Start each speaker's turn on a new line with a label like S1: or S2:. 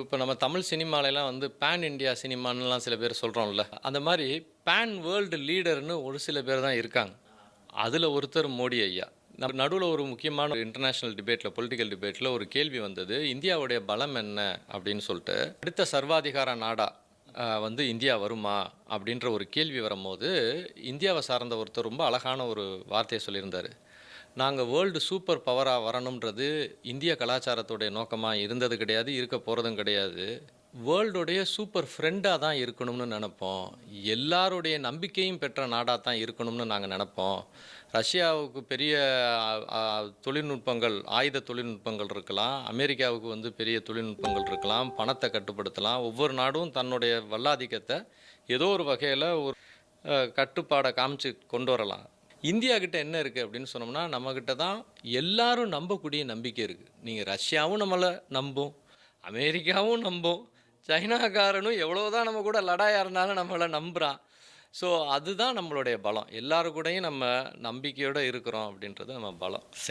S1: இப்போ நம்ம தமிழ் சினிமாலலாம் வந்து பேன் இண்டியா சினிமான்னுலாம் சில பேர் சொல்கிறோம்ல, அந்த மாதிரி பேன் வேர்ல்டு லீடர்னு ஒரு சில பேர் தான் இருக்காங்க. அதில் ஒருத்தர் மோடி ஐயா. நம்ம நடுவில் ஒரு முக்கியமான இன்டர்நேஷ்னல் டிபேட்டில், பொலிட்டிக்கல் டிபேட்டில் ஒரு கேள்வி வந்தது. இந்தியாவுடைய பலம் என்ன அப்படின்னு சொல்லிட்டு, அடுத்த சர்வாதிகார நாடா வந்து இந்தியா வருமா அப்படின்ற ஒரு கேள்வி வரும்போது, இந்தியாவை சார்ந்த ஒருத்தர் ரொம்ப அழகான ஒரு வார்த்தையை சொல்லியிருந்தார். நாங்கள் வேர்ல்டு சூப்பர் பவராக வரணுன்றது இந்திய கலாச்சாரத்துடைய நோக்கமாக இருந்தது கிடையாது, இருக்க போகிறதும் கிடையாது. வேர்ல்டுடைய சூப்பர் ஃப்ரெண்டாக தான் இருக்கணும்னு நினப்போம். எல்லாருடைய நம்பிக்கையும் பெற்ற நாடாக தான் இருக்கணும்னு நாங்கள் நினப்போம். ரஷ்யாவுக்கு பெரிய தொழில்நுட்பங்கள், ஆயுத தொழில்நுட்பங்கள் இருக்கலாம். அமெரிக்காவுக்கு வந்து பெரிய தொழில்நுட்பங்கள் இருக்கலாம். பணத்தை கட்டுப்படுத்தலாம். ஒவ்வொரு நாடும் தன்னுடைய வல்லாதிக்கத்தை ஏதோ ஒரு வகையில் ஒரு கட்டுப்பாடை காமிச்சு கொண்டு வரலாம். இந்தியா கிட்ட என்ன இருக்குது அப்படின்னு சொன்னோம்னா, நம்மக்கிட்ட தான் எல்லாரும் நம்பக்கூடிய நம்பிக்கை இருக்குது. நீங்கள் ரஷ்யாவும் நம்மளை நம்பும், அமெரிக்காவும் நம்பும், சைனாக்காரனும் எவ்வளோதான் நம்ம கூட லடாயாக இருந்தாலும் நம்மளை நம்புகிறான். ஸோ அதுதான் நம்மளுடைய பலம். எல்லாரு கூடயும் நம்ம நம்பிக்கையோடு இருக்கிறோம் அப்படின்றது நம்ம பலம்.
S2: சரி.